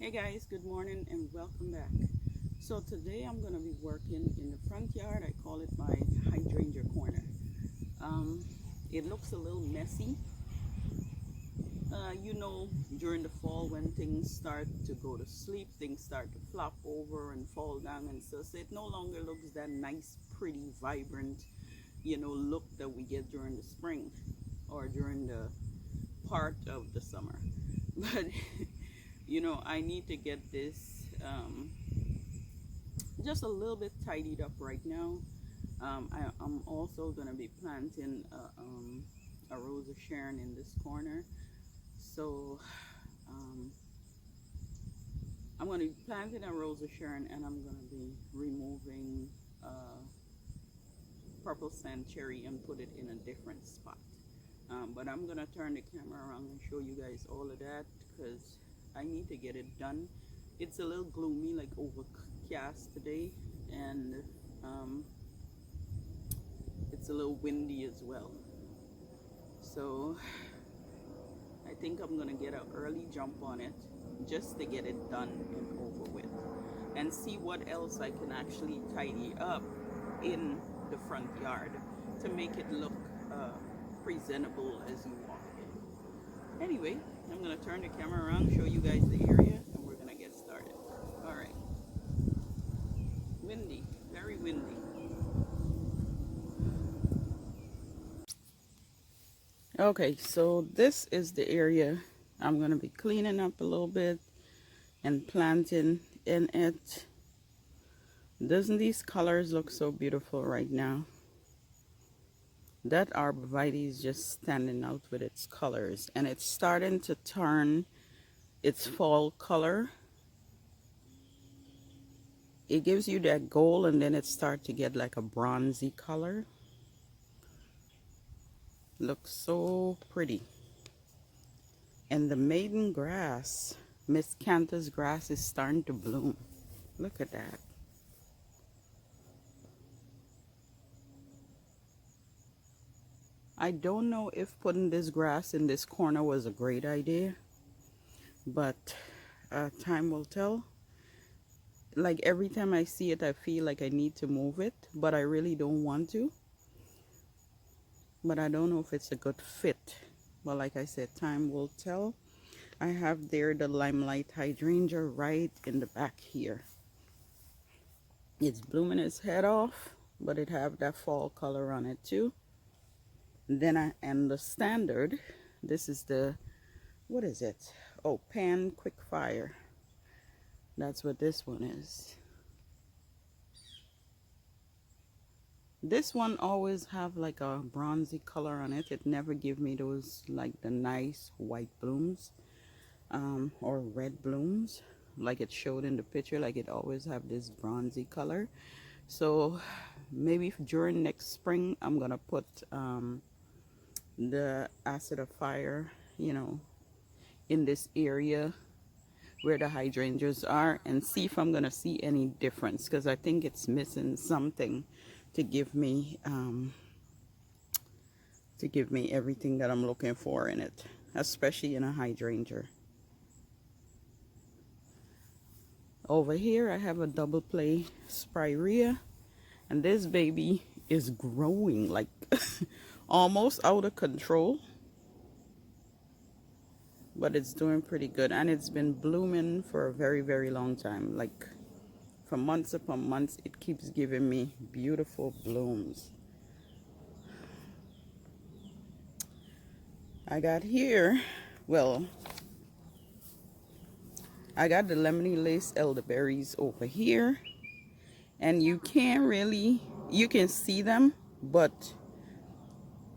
Hey guys, good morning and welcome back. So today I'm going to be working in the front yard. I call it my hydrangea corner. It looks a little messy. During the fall when things start to go to sleep, things start to flop over and fall down and so it no longer looks that nice, pretty, vibrant, look that we get during the spring or during the part of the summer. But I need to get this just a little bit tidied up right now. I'm also going to be planting a rose of Sharon in this corner. So I'm going to be planting a rose of Sharon, and I'm going to be removing purple sand cherry and put it in a different spot. But I'm going to turn the camera around and show you guys all of that because I need to get it done. It's a little gloomy, like overcast today, and it's a little windy as well. So I think I'm gonna get an early jump on it just to get it done and over with, and see what else I can actually tidy up in the front yard to make it look presentable as you walk in. Anyway, I'm gonna turn the camera around, show you guys the area, and we're gonna get started. All right. Windy, very windy. Okay, so this is the area I'm gonna be cleaning up a little bit and planting in it. Doesn't these colors look so beautiful right now? That arborvitae is just standing out with its colors, and it's starting to turn its fall color. It gives you that gold, and then it starts to get like a bronzy color. Looks so pretty. And the maiden grass, Miss Cantor's grass, is starting to bloom. Look at that. I don't know if putting this grass in this corner was a great idea, but time will tell. Like every time I see it, I feel like I need to move it, but I really don't want to. But I don't know if it's a good fit. But like I said, time will tell. I have there the limelight hydrangea right in the back here. It's blooming its head off, but it have that fall color on it too. Then and the standard, this is the, what is it? Oh, Pan Quick Fire. That's what this one is. This one always have like a bronzy color on it. It never give me those like the nice white blooms or red blooms like it showed in the picture. Like it always have this bronzy color. So maybe during next spring I'm gonna put the acid of fire, in this area where the hydrangeas are, and see if I'm gonna see any difference, because I think it's missing something to give me everything that I'm looking for in it, especially in a hydrangea. Over here I have a double play spirea, and this baby is growing like almost out of control, but it's doing pretty good, and it's been blooming for a very, very long time. Like for months upon months, it keeps giving me beautiful blooms. I got here, well, I got the lemony lace elderberries over here, and you can't really, you can see them, but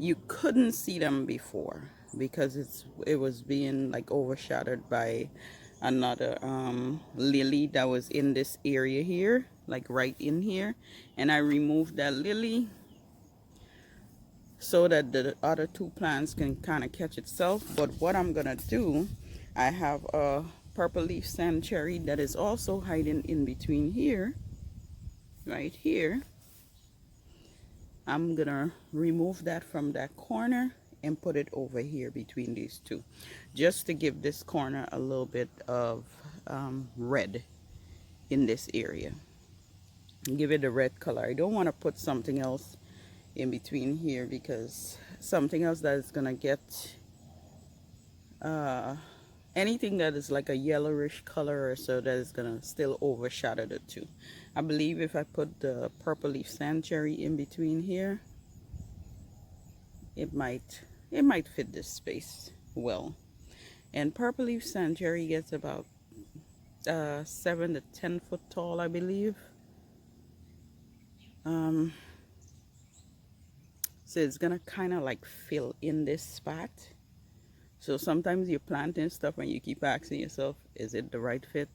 you couldn't see them before because it was being like overshadowed by another lily that was in this area here, like right in here, and I removed that lily so that the other two plants can kind of catch itself. But what I'm gonna do, I have a purple leaf sand cherry that is also hiding in between here, right here. I'm gonna remove that from that corner and put it over here between these two, just to give this corner a little bit of red in this area. Give it a red color. I don't want to put something else in between here, because something else that is gonna get anything that is like a yellowish color or so, that is gonna still overshadow the two. I believe if I put the purple leaf sanctuary in between here, it might fit this space well. And purple leaf sanctuary gets about 7 to 10 foot tall, I believe. So it's gonna kind of like fill in this spot. So sometimes you're planting stuff and you keep asking yourself, is it the right fit?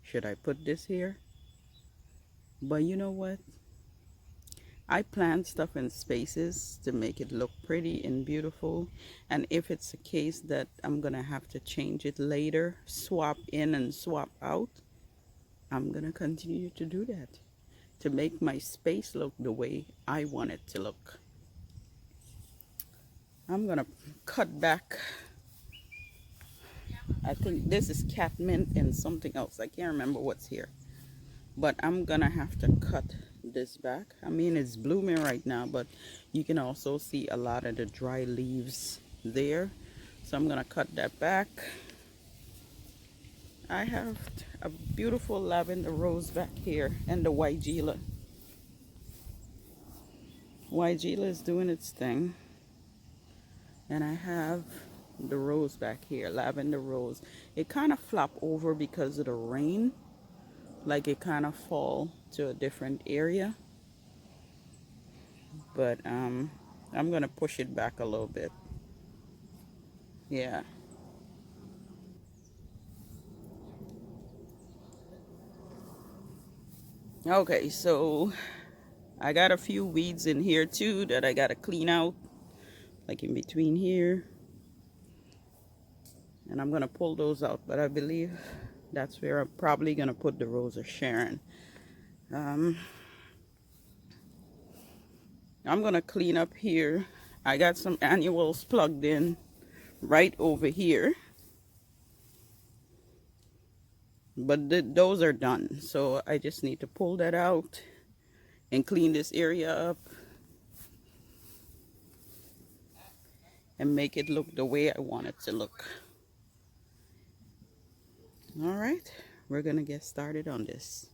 Should I put this here? But you know what? I plant stuff in spaces to make it look pretty and beautiful. And if it's a case that I'm gonna have to change it later, swap in and swap out, I'm gonna continue to do that to make my space look the way I want it to look. I'm gonna cut back. I think this is catmint and something else. I can't remember what's here. But I'm gonna have to cut this back. I mean, it's blooming right now, but you can also see a lot of the dry leaves there. So I'm gonna cut that back. I have a beautiful lavender rose back here, and the white gila. White gila is doing its thing. And I have the rose back here, lavender rose. It kind of flopped over because of the rain, like it kind of fall to a different area. But I'm gonna push it back a little bit. Yeah. Okay, so I got a few weeds in here too that I gotta clean out, like in between here. And I'm gonna pull those out, but I believe that's where I'm probably gonna put the Rose of Sharon. I'm gonna clean up here. I got some annuals plugged in right over here, but those are done. So I just need to pull that out and clean this area up and make it look the way I want it to look. All right, we're gonna get started on this.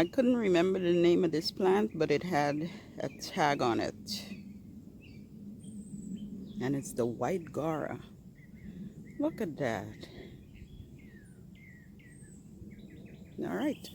I couldn't remember the name of this plant, but it had a tag on it. And it's the white Gara. Look at that. All right.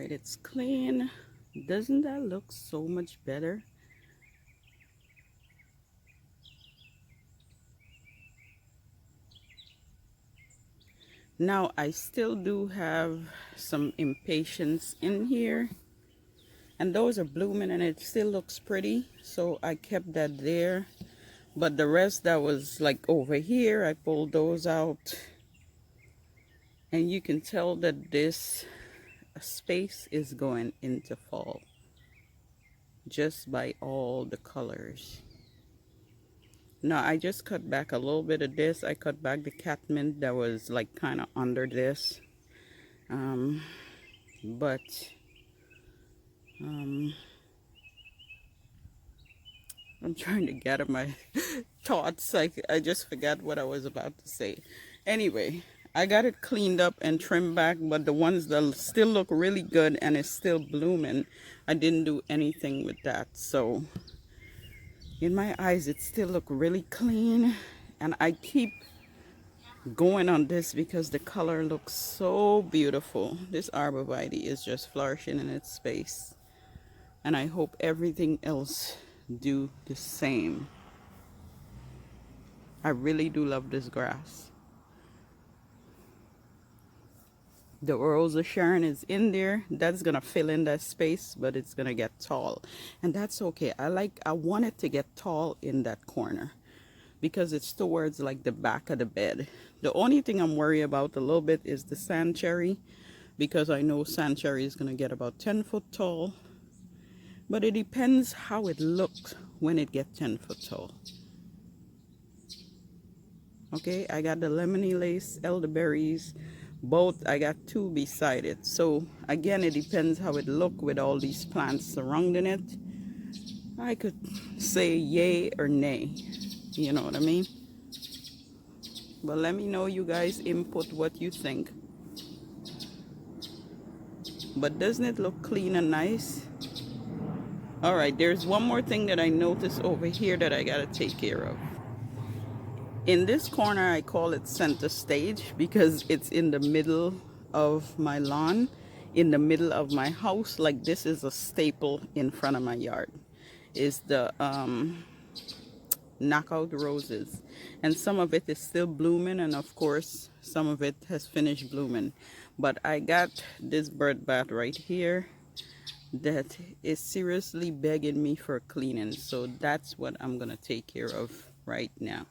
It's clean. Doesn't that look so much better? Now I still do have some impatiens in here, and those are blooming and it still looks pretty, so I kept that there. But the rest that was like over here, I pulled those out, and you can tell that this space is going into fall just by all the colors. Now I just cut back a little bit of this. I cut back the catmint that was like kind of under this, but I'm trying to gather my thoughts. I just forgot what I was about to say. Anyway, I got it cleaned up and trimmed back, but the ones that still look really good and is still blooming, I didn't do anything with that. So in my eyes, it still look really clean, and I keep going on this because the color looks so beautiful. This arborvitae is just flourishing in its space, and I hope everything else do the same. I really do love this grass. The Rose of Sharon is in there. That's gonna fill in that space, but it's gonna get tall, and that's okay. I want it to get tall in that corner because it's towards like the back of the bed. The only thing I'm worried about a little bit is the sand cherry, because I know sand cherry is gonna get about 10 foot tall, but it depends how it looks when it gets 10 foot tall. Okay, I got the lemony lace, elderberries, both. I got two beside it. So again, it depends how it look with all these plants surrounding it. I could say yay or nay, you know what I mean? But let me know, you guys input what you think. But doesn't it look clean and nice? All right, there's one more thing that I noticed over here that I gotta take care of. In this corner, I call it center stage because it's in the middle of my lawn, in the middle of my house. Like, this is a staple in front of my yard, is the knockout roses, and some of it is still blooming, and of course some of it has finished blooming. But I got this bird bath right here that is seriously begging me for cleaning, so that's what I'm gonna take care of right now.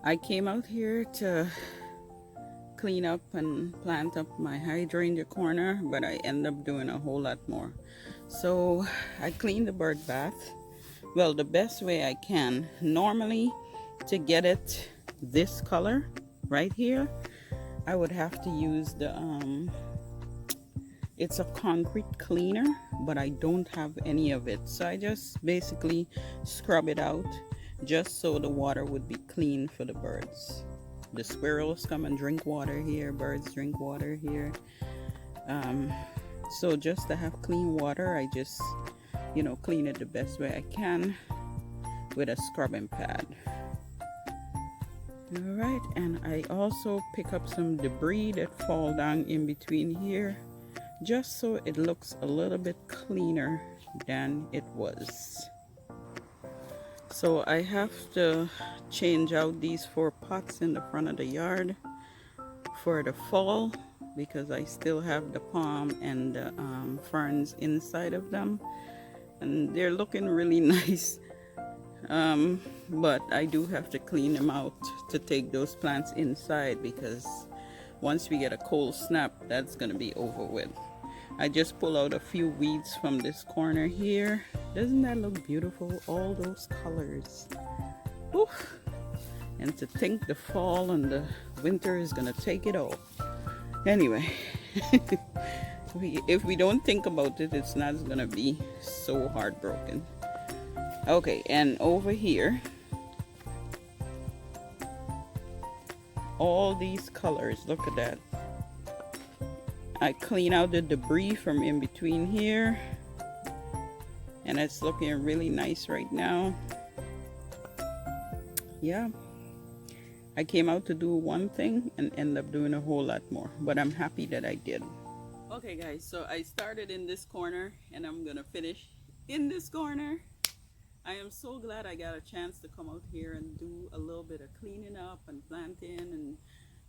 I came out here to clean up and plant up my hydrangea corner, but I end up doing a whole lot more. So I cleaned the bird bath, well, the best way I can. Normally, to get it this color right here, I would have to use the it's a concrete cleaner, but I don't have any of it, so I just basically scrub it out just so the water would be clean for the birds. The squirrels come and drink water here, birds drink water here. So just to have clean water, I just, you know, clean it the best way I can with a scrubbing pad. All right, and I also pick up some debris that fall down in between here, just so it looks a little bit cleaner than it was. So I have to change out these 4 pots in the front of the yard for the fall, because I still have the palm and the ferns inside of them, and they're looking really nice. But I do have to clean them out to take those plants inside, because once we get a cold snap, that's gonna be over with. I just pull out a few weeds from this corner here. Doesn't that look beautiful? All those colors. Oof. And to think the fall and the winter is gonna take it all. Anyway, if we don't think about it, it's not gonna be so heartbroken. Okay, and over here, all these colors, look at that. I clean out the debris from in between here, and it's looking really nice right now. Yeah, I came out to do one thing and end up doing a whole lot more, but I'm happy that I did. Okay guys, so I started in this corner and I'm gonna finish in this corner. I am so glad I got a chance to come out here and do a little bit of cleaning up and planting and,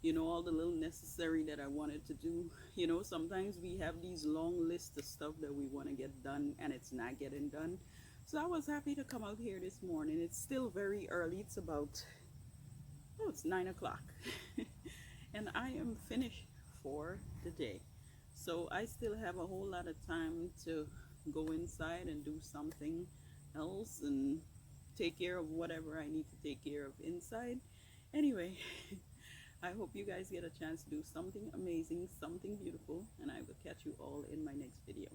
you know, all the little necessary that I wanted to do. You know, sometimes we have these long lists of stuff that we want to get done and it's not getting done. So I was happy to come out here this morning. It's still very early. It's about, oh, it's 9 o'clock. And I am finished for the day. So I still have a whole lot of time to go inside and do something else and take care of whatever I need to take care of inside. Anyway, I hope you guys get a chance to do something amazing, something beautiful, and I will catch you all in my next video.